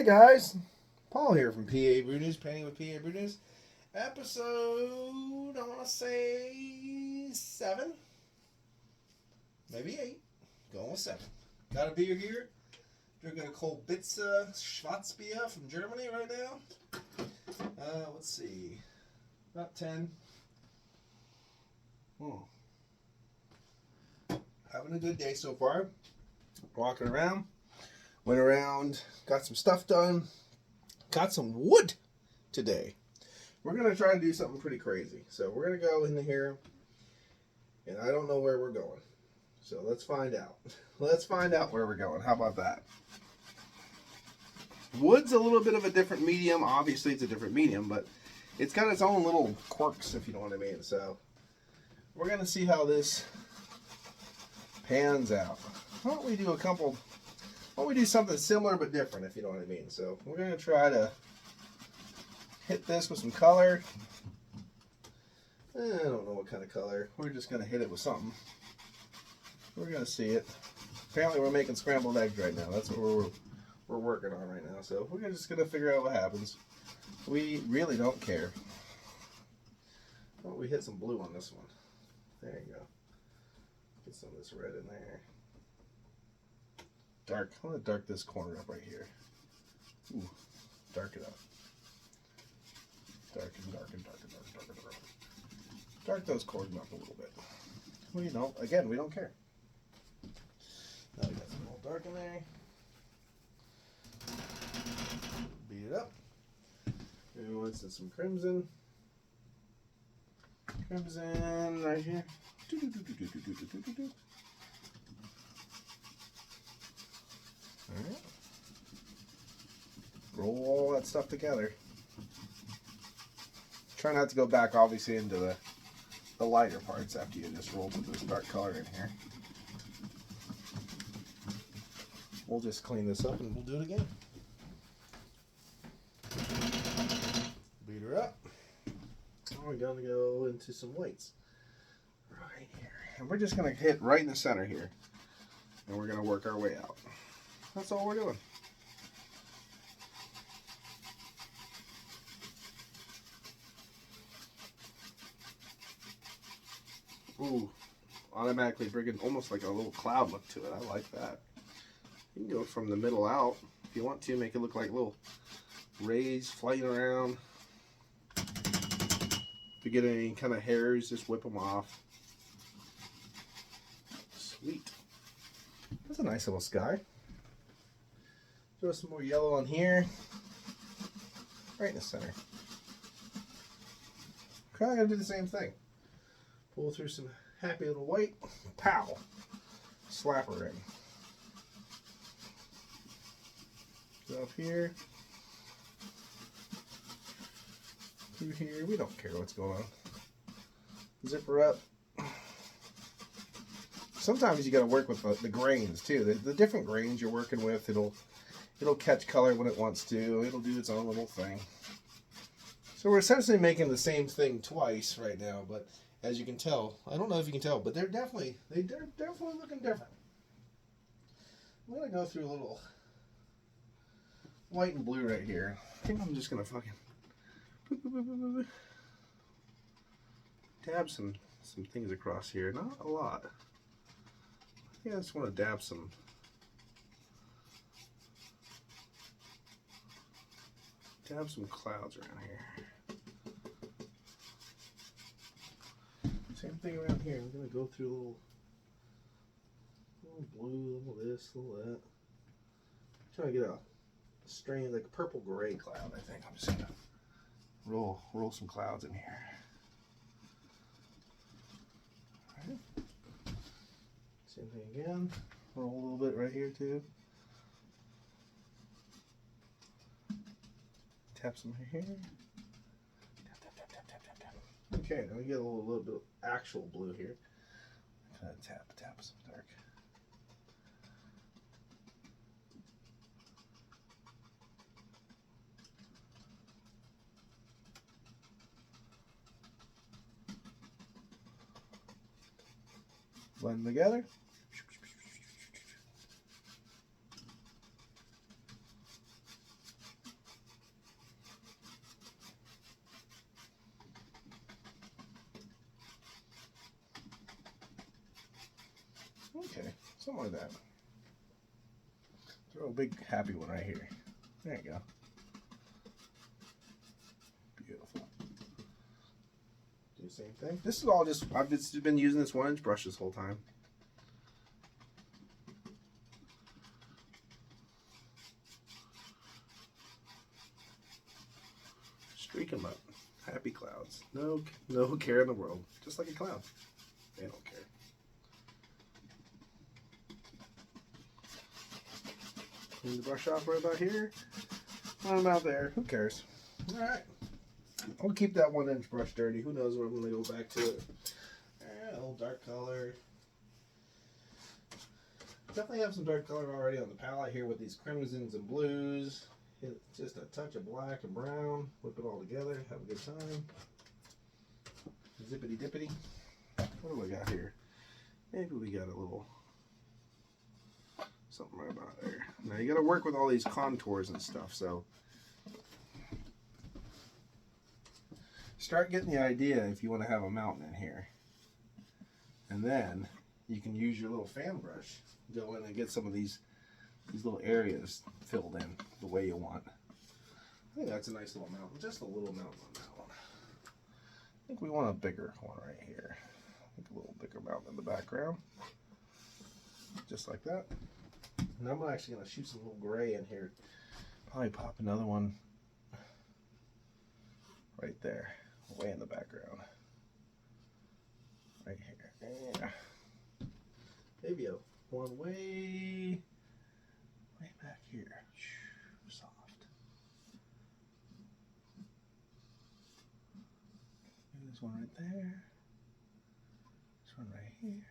Hi guys, Paul here from PABREWNEWS, Painting with PABREWNEWS, episode, I want to say 7, maybe 8, going with 7. Got a beer here, drinking a cold Bitze Schwarzbier from Germany right now. Let's see, about 10. Having a good day so far, walking around. Went around, got some stuff done, got some wood today. We're going to try and do something pretty crazy. So we're going to go in here, and I don't know where we're going. So let's find out. Let's find out where we're going. How about that? Wood's a little bit of a different medium. Obviously, it's a different medium, but it's got its own little quirks, if you know what I mean. So we're going to see how this pans out. Why don't we do something similar but different, if you know what I mean. So we're going to try to hit this with some color. I don't know what kind of color. We're just going to hit it with something. We're going to see it. Apparently we're making scrambled eggs right now. That's what we're working on right now. So we're just going to figure out what happens. We really don't care. Oh, we hit some blue on this one. There you go. Get some of this red in there. Dark. I want to dark this corner up right here. Ooh, dark it up. Darken. Dark those corners up a little bit. Well, you know, again, we don't care. Now we got some little dark in there. Beat it up. Maybe we want some crimson. Crimson right here. Alright. Roll all that stuff together. Try not to go back, obviously, into the lighter parts after you just roll with this dark color in here. We'll just clean this up and we'll do it again. Beat her up. Now we're going to go into some whites. Right here. And we're just going to hit right in the center here. And we're going to work our way out. That's all we're doing. Ooh, automatically bringing almost like a little cloud look to it. I like that. You can go from the middle out if you want to, make it look like little rays flying around. If you get any kind of hairs, just whip them off. Sweet. That's a nice little sky. Throw some more yellow on here. Right in the center. Kind of gonna do the same thing. Pull through some happy little white. Pow! Slap her in. Go up here. Through here. We don't care what's going on. Zip her up. Sometimes you gotta work with the grains too. The different grains you're working with, it'll catch color when it wants to. It'll do its own little thing. So we're essentially making the same thing twice right now, but as you can tell, I don't know if you can tell, but they're definitely looking different. I'm gonna go through a little white and blue right here. I think I'm just gonna fucking dab some things across here. Not a lot. I think I just want to dab some. Dab some clouds around here. Same thing around here. I'm going to go through a little blue, a little this, a little that. Trying to get a strange, like purple gray cloud, I think. I'm just going to roll some clouds in here. All right. Same thing again. Roll a little bit right here too. Tap some here. Tap. Okay, now we get a little bit of actual blue here. Kind of tap some dark. Blend them together. Okay, something like that. Throw a big happy one right here. There you go. Beautiful. Do the same thing. This is all just, I've just been using this 1-inch brush this whole time. Streak them up. Happy clouds. No care in the world. Just like a cloud. They don't care. Clean the brush off right about here. Not about there. Who cares? Alright. I'll keep that 1-inch brush dirty. Who knows when I'm going to go back to it. Alright, a little dark color. Definitely have some dark color already on the palette here with these crimsons and blues. Hit just a touch of black and brown. Whip it all together. Have a good time. Zippity dippity. What do we got here? Maybe we got a little something right about there. Now you got to work with all these contours and stuff. So start getting the idea if you want to have a mountain in here, and then you can use your little fan brush. Go in and get some of these little areas filled in the way you want. I think that's a nice little mountain. Just a little mountain on that one. I think we want a bigger one right here. I think a little bigger mountain in the background. Just like that. And I'm actually going to shoot some little gray in here. Probably pop another one right there. Way in the background. Right here. Yeah. Maybe a one way back here. Soft. There's one right there. This one right here.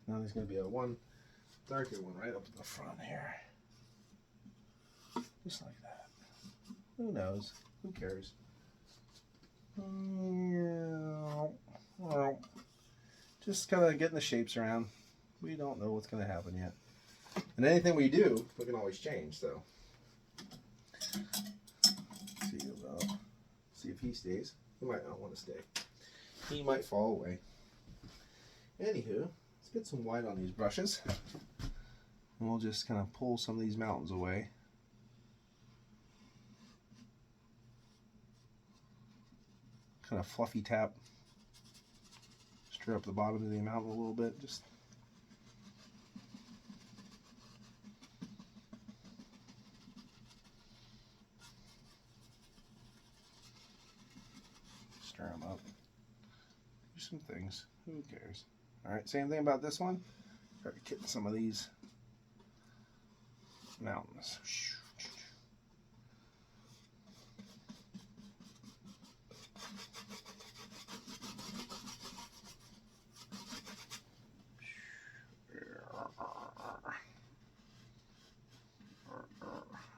Now there's going to be a one darker one right up in the front here. Just like that. Who knows? Who cares? Just kind of getting the shapes around. We don't know what's going to happen yet. And anything we do, we can always change, so. See if he stays. He might not want to stay. He might fall away. Anywho, let's get some white on these brushes. And we'll just kind of pull some of these mountains away. Kind of fluffy tap. Stir up the bottom of the mountain a little bit. Just stir them up. Do some things. Who cares? Alright, same thing about this one. Try to get some of these mountains.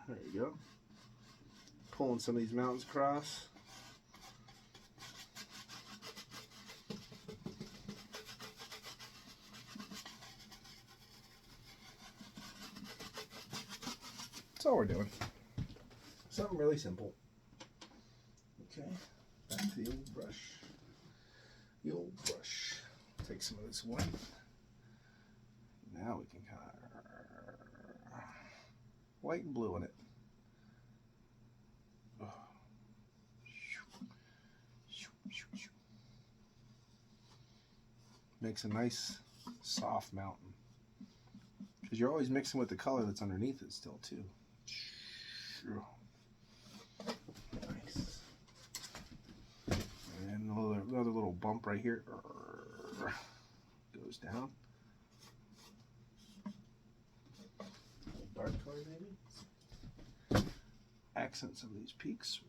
There you go. Pulling some of these mountains across. That's all we're doing. Something really simple. Okay, back to the old brush. The old brush. Take some of this white. Now we can kind of white and blue in it. Makes a nice soft mountain, because you're always mixing with the color that's underneath it still too. Nice. And another little bump right here goes down. Dark color maybe. Accent some of these peaks.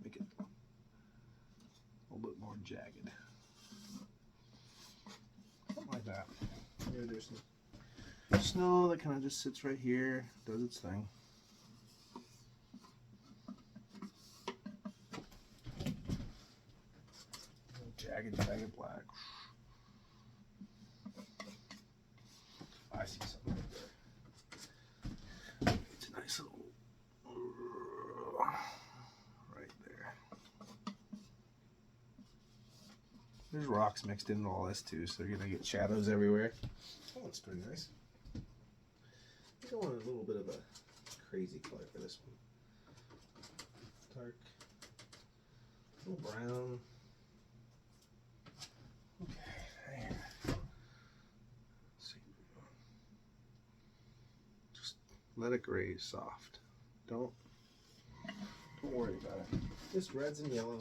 Make it a little bit more jagged. Something like that. Maybe there's some snow that kind of just sits right here, does its thing. Jagged black. I see something right there. It's a nice little right there. There's rocks mixed in all this too, so you're gonna get shadows everywhere. That looks pretty nice. I think I want a little bit of a crazy color for this one. Dark, a little brown. Okay, there. Let's see. Just let it graze soft. Don't worry about it. Just reds and yellow.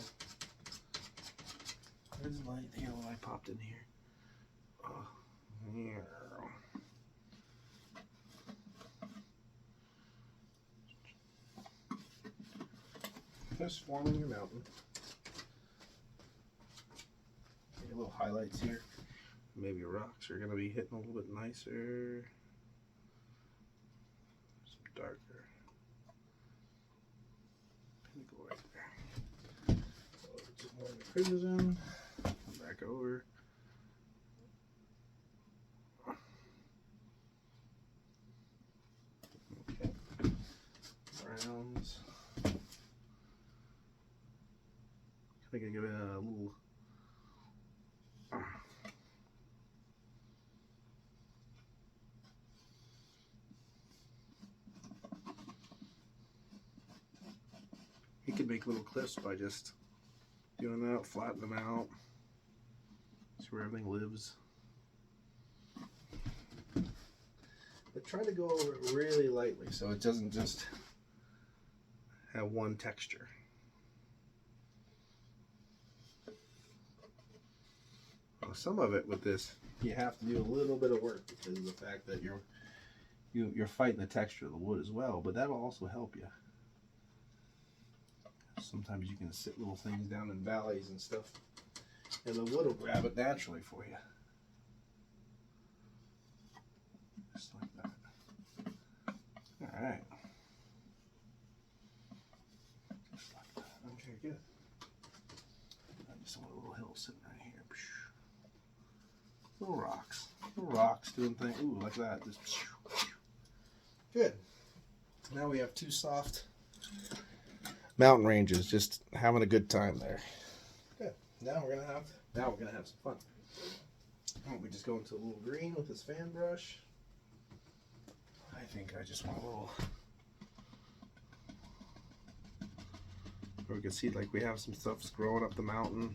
Reds and light yellow I popped in here. Oh, yeah. Just forming your mountain. Get a little highlights here. Maybe your rocks are going to be hitting a little bit nicer. Some darker. Pinnacle right there. Over to more of the crimson. Come back over. Okay. Browns. I'm gonna give it a little you can make little cliffs by just doing that, flatten them out. That's where everything lives. But try to go over it really lightly so it doesn't just have one texture. Some of it with this, you have to do a little bit of work because of the fact that you're fighting the texture of the wood as well, but that'll also help you. Sometimes you can sit little things down in valleys and stuff, and the wood will grab it naturally for you. Just like that. Alright. Just like that. Okay, good. I just want a little hill sitting right here. Little rocks doing things. Ooh, like that. Just good. Now we have two soft mountain ranges, just having a good time there. Good. Now we're gonna have some fun. We just go into a little green with this fan brush. I think I just want a little. We can see like we have some stuff growing up the mountain.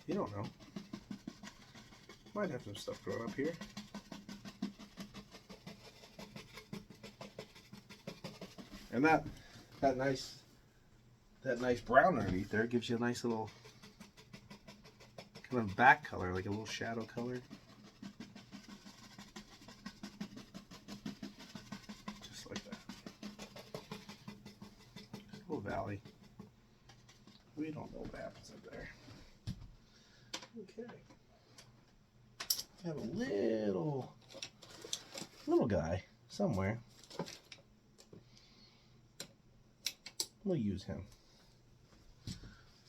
You don't know. Might have some stuff growing up here. And that nice brown underneath there gives you a nice little kind of back color, like a little shadow color. Just like that. Just a little valley. We don't know what happens up there. Okay. I have a little guy somewhere. We'll use him.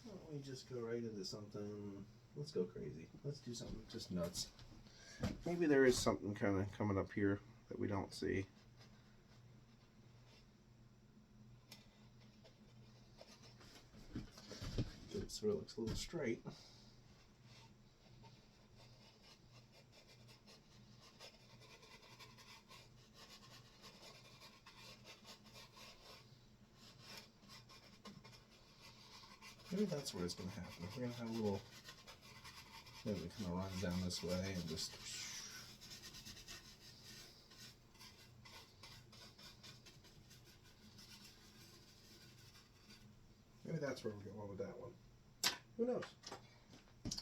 Why don't we just go right into something? Let's go crazy. Let's do something just nuts. Maybe there is something kind of coming up here that we don't see. It sort of looks a little straight. Maybe that's where it's going to happen. We're going to have a little, maybe it kind of runs down this way and just. Maybe that's where we're going with that one. Who knows?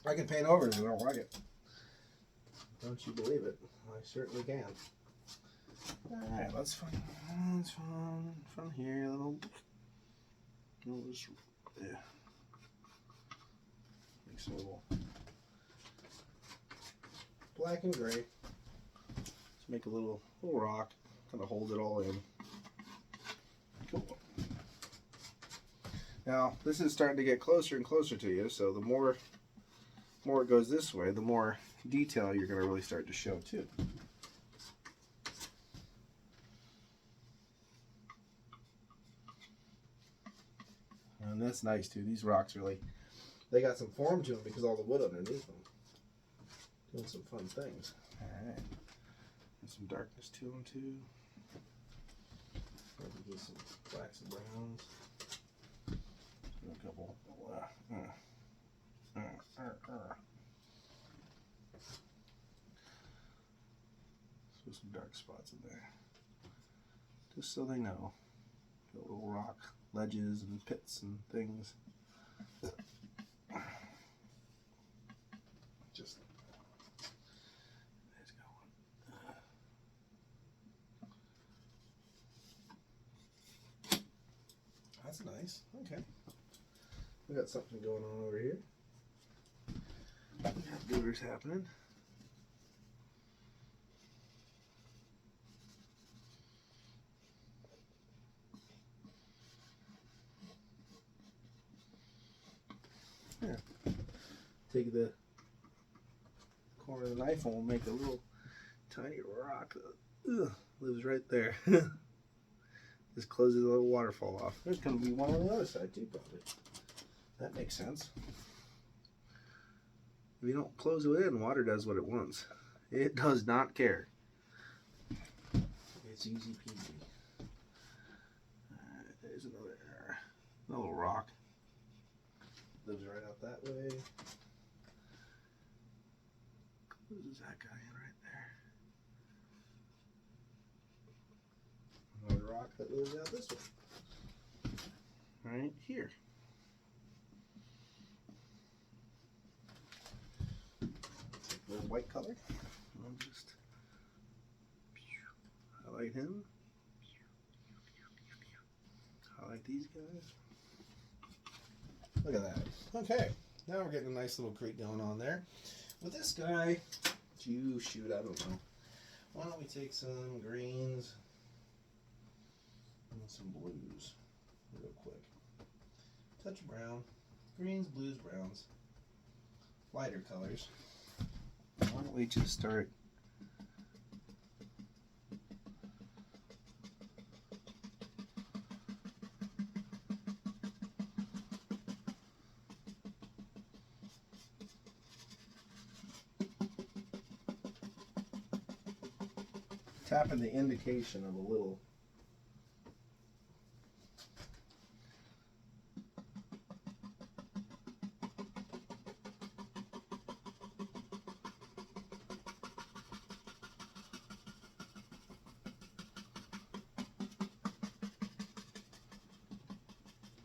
I can paint over it if I don't like it. Don't you believe it? I certainly can. Alright, let's find from here a little. Just, yeah. Makes a little black and gray. Let's make a little rock, kind of hold it all in. Cool. Now, this is starting to get closer and closer to you, so the more it goes this way, the more detail you're going to really start to show too. And that's nice too. These rocks really, they got some form to them because all the wood underneath them. Doing some fun things. All right. And some darkness to them too. Maybe get some blacks and browns. And a couple. So some dark spots in there. Just so they know. Got little rock ledges and pits and things. Just there's going. That's nice. Okay. We got something going on over here. We got booters happening. Here. Take the corner of the knife and we'll make a little tiny rock that lives right there. Just closes the little waterfall off. There's going to be one on the other side too, probably. That makes sense. If you don't close it in, water does what it wants. It does not care. It's easy peasy. There's another little rock. Lives right out that way. Closes that guy in right there. Another rock that lives out this way. Right here. Take a little white color. I'll just highlight him. Highlight these guys. Look at that. Okay, now we're getting a nice little creek going on there. With this guy, shoot, I don't know. Why don't we take some greens and some blues real quick. Touch of brown. Greens, blues, browns. Lighter colors. Why don't we just start tapping the indication of a little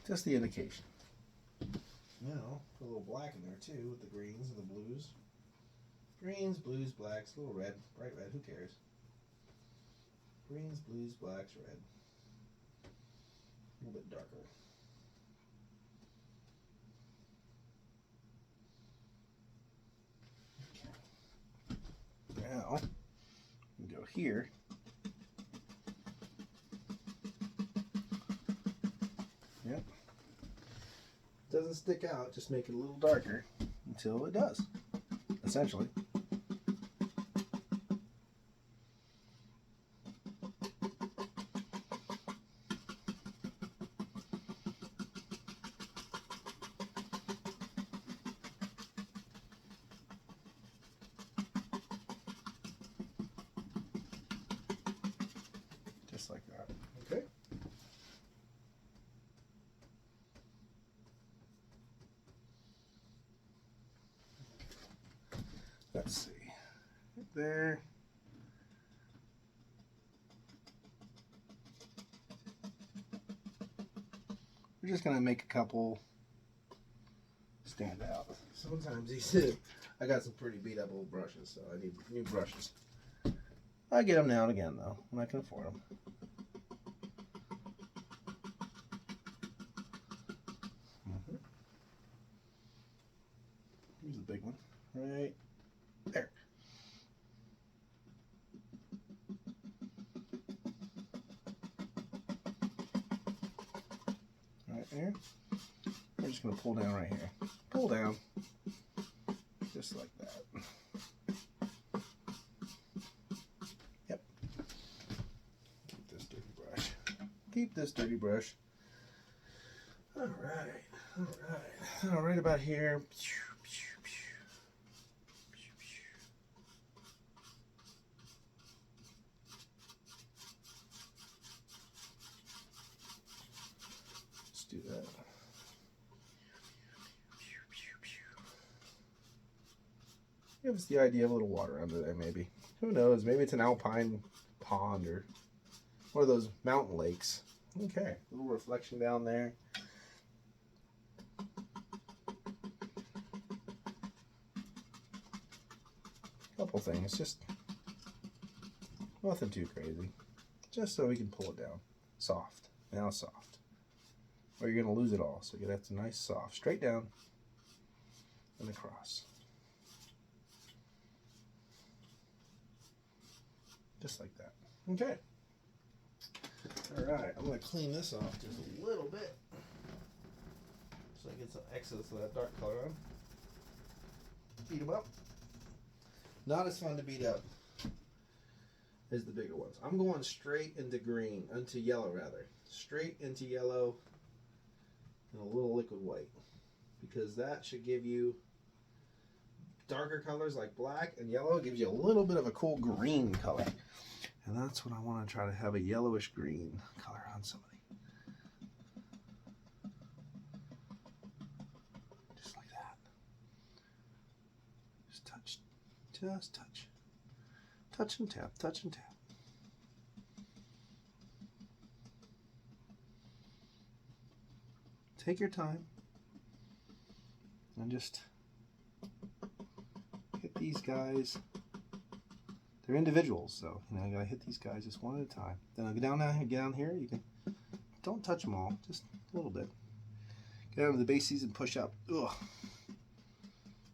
just the indication. Now, put a little black in there too with the greens and the blues. Greens, blues, blacks, a little red, bright red, who cares? Greens, blues, blacks, red. A little bit darker. Okay. Now, we go here. Yep. Doesn't stick out, just make it a little darker until it does, essentially. Just like that. Okay. Let's see. Right there. We're just gonna make a couple stand out. Sometimes these I got some pretty beat up old brushes, so I need new brushes. I get them now and again though, when I can afford them. Here's a big one, right there. Right there. We're just going to pull down right here. Pull down. Just like that. Yep. Keep this dirty brush. Keep this dirty brush. All right about here. Let's do that. Give us the idea of a little water under there, maybe. Who knows? Maybe it's an alpine pond or one of those mountain lakes. Okay, a little reflection down there. Couple things, just nothing too crazy. Just so we can pull it down. Soft. Now soft. Or you're going to lose it all. So you have to nice soft. Straight down and across. Just like that. Okay. Alright, I'm going to clean this off just a little bit so I get some excess of that dark color on. Beat them up. Not as fun to beat up as the bigger ones. I'm going straight into green, into yellow rather. Straight into yellow and a little liquid white. Because that should give you darker colors like black and yellow. It gives you a little bit of a cool green color. And that's what I want to try to have, a yellowish green color on somebody. Just like that. Just touch. Just touch. Touch and tap, touch and tap. Take your time and just hit these guys. They're individuals, so you know you gotta hit these guys just one at a time. Then I'll get down here. You can don't touch them all, just a little bit. Get down to the bases and push up. Ugh.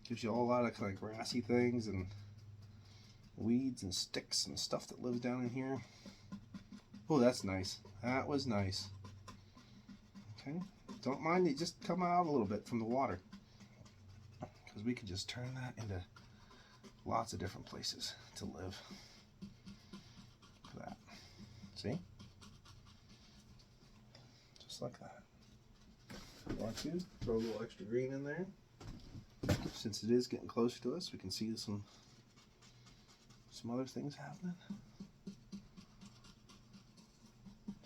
Gives you a whole lot of kind of grassy things and weeds and sticks and stuff that lives down in here. Oh, that's nice. That was nice. Okay, don't mind it. Just come out a little bit from the water, because we could just turn that into lots of different places to live. Look at that. See? Just like that. Want to throw a little extra green in there. Since it is getting closer to us, we can see some other things happening.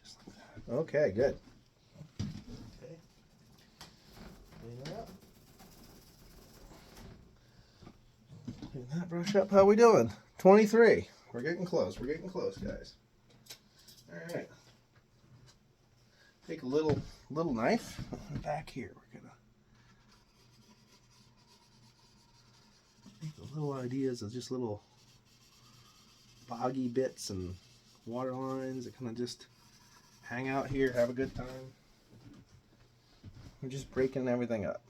Just like that. Okay, good. Okay. Clean it up. Clean that brush up. How we doing? 23. We're getting close. We're getting close, guys. All right. Take a little knife. Back here, we're gonna make the little ideas of just little boggy bits and water lines that kind of just hang out here, have a good time. We're just breaking everything up.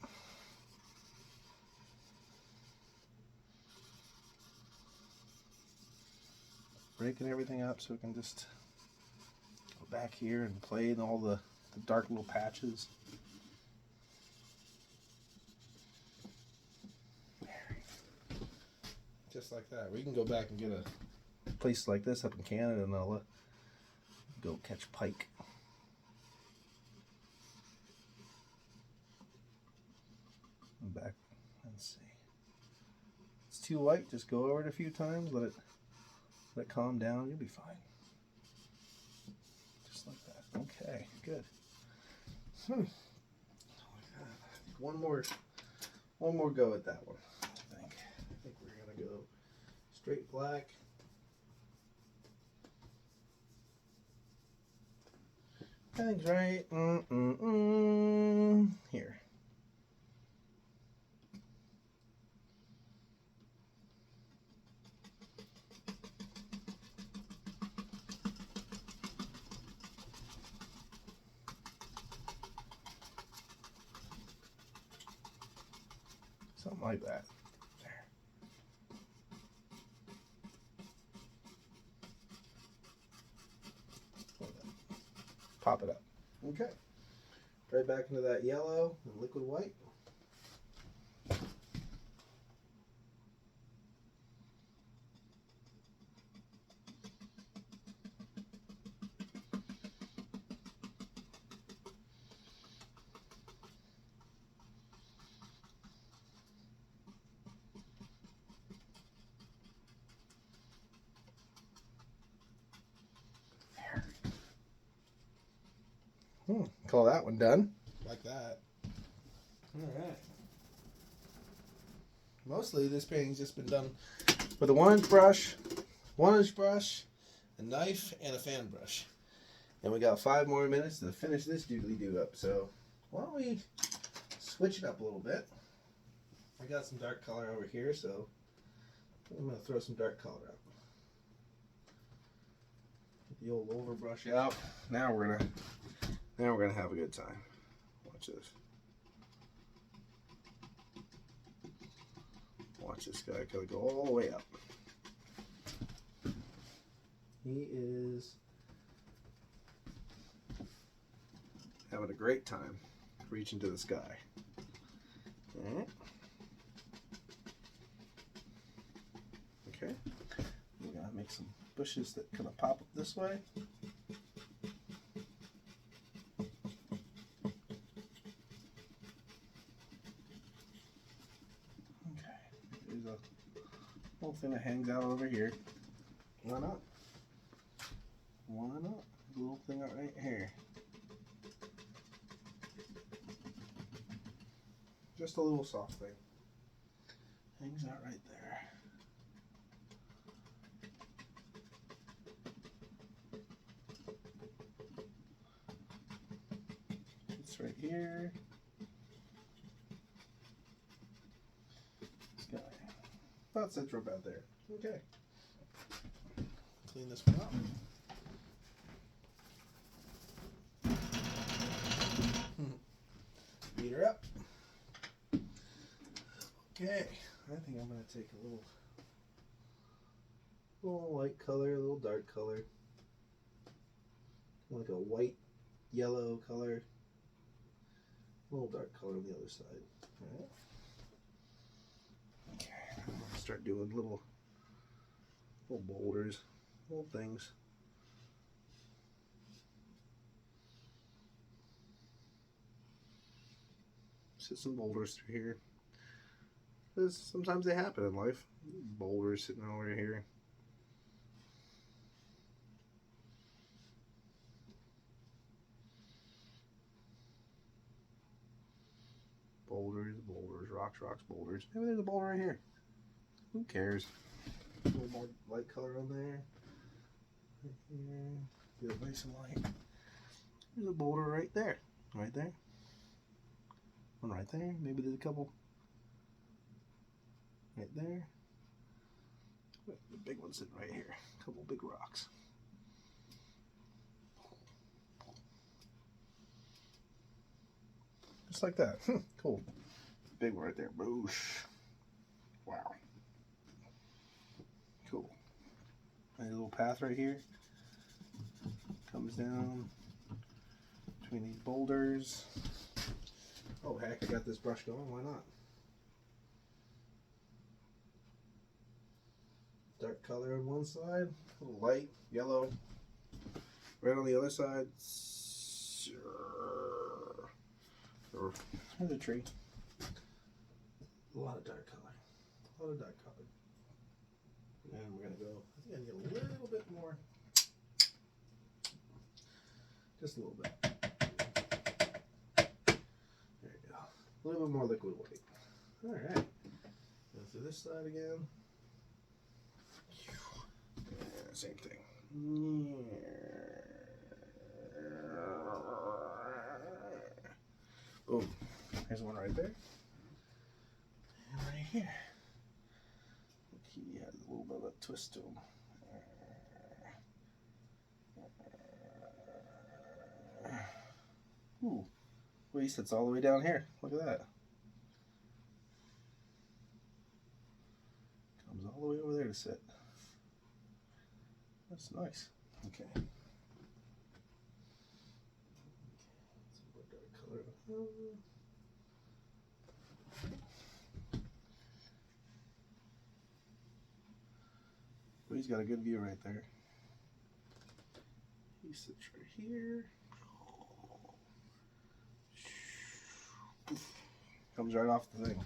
Breaking everything up so we can just go back here and play in all the dark little patches. Just like that. We can go back and get a place like this up in Canada and I'll go catch pike. I'm back. Let's see. It's too white. Just go over it a few times. Let it calm down. You'll be fine. Just like that. Okay. Good. One more go at that one. I think we're gonna go straight black. Thanks, right? Here. Something like that. There. Pop it up. Okay. Right back into that yellow and liquid white. Call that one done. Like that. Alright. Mostly this painting's just been done with a 1-inch brush, a knife, and a fan brush. And we got 5 more minutes to finish this doodly-doo up. So why don't we switch it up a little bit. I got some dark color over here, so I'm going to throw some dark color out. Get the old overbrush out. Now we're gonna have a good time. Watch this. Watch this guy kind of go all the way up. He is having a great time reaching to the sky. Alright. Okay. We're gonna make some bushes that kind of pop up this way. Whole thing that hangs out over here. Why not? Why not? Little thing out right here. Just a little soft thing. Hangs out right there. It's right here. This guy. About sits right about there. Okay. Clean this one up. Beat her up. Okay. I think I'm going to take a little light color, a little dark color. Like a white, yellow color. A little dark color on the other side. All right. Start doing little boulders, little things. Sit some boulders through here. Because sometimes they happen in life. Boulders sitting over here. Boulders, rocks, boulders. Maybe there's a boulder right here. Who cares? A little more light color on there. Right here. Get it nice and light. There's a boulder right there. Right there. One right there. Maybe there's a couple right there. The big one's sitting right here. A couple big rocks. Just like that. Cool. Big one right there. Boosh. Wow. Cool. And a little path right here. Comes down between these boulders. Oh heck, I got this brush going. Why not? Dark color on one side. A little light, yellow. Red on the other side. There's a tree. A lot of dark color. A lot of dark color. And we're going to go, I think I need a little bit more. Just a little bit. There you go. A little bit more liquid white. Alright. Go through this side again. Yeah, same thing. Boom. There's one right there. And right here. He has a little bit of a twist to him. Ooh. Well, he sits all the way down here. Look at that. Comes all the way over there to sit. That's nice. Okay. Some more dark color. Well, he's got a good view right there. He sits right here. Comes right off the thing.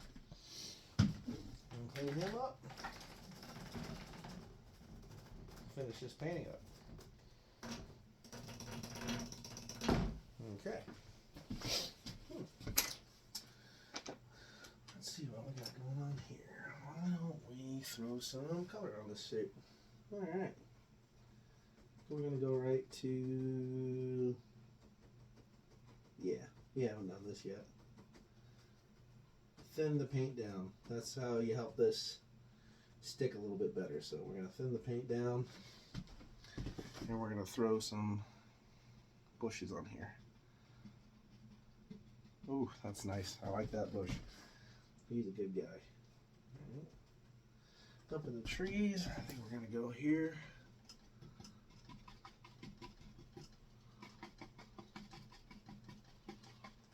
And clean him up. Finish this painting up. Okay. Let's see what we got going on here. Why don't we throw some color on this shape? All right. We're going to go right to, yeah, we haven't done this yet. Thin the paint down. That's how you help this stick a little bit better. So we're going to thin the paint down, and we're going to throw some bushes on here. Ooh, that's nice. I like that bush. He's a good guy. All right. Up in the trees, I think we're going to go here.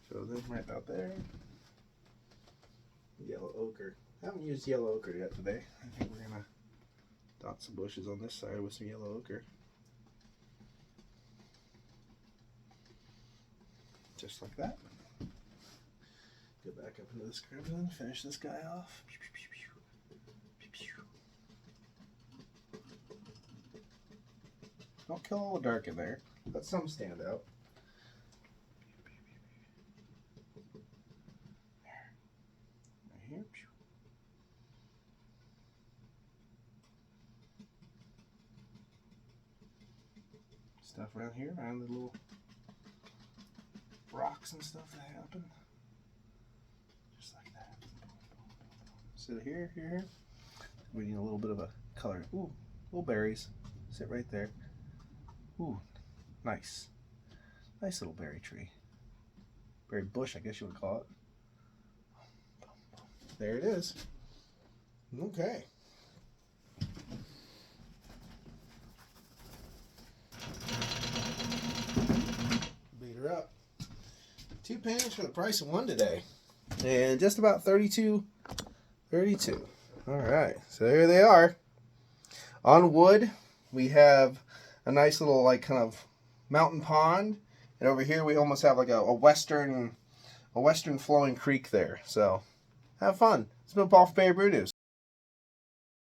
Show them right out there. Yellow ochre. I haven't used yellow ochre yet today. I think we're going to dot some bushes on this side with some yellow ochre. Just like that. Go back up into this crimson, finish this guy off. Don't kill all the dark in there. Let some stand out. Right here. Stuff around here, around the little rocks and stuff that happen. Just like that. Sit here, here. We need a little bit of a color. Ooh, little berries. Sit right there. Ooh, nice. Nice little berry tree. Berry bush, I guess you would call it. There it is. Okay. Beat her up. 2 paintings for the price of 1 today. And just about 32. All right, so there they are. On wood, we have a nice little like kind of mountain pond, and over here we almost have like a western flowing creek there. So have fun. It's been Paul for PABREWNEWS.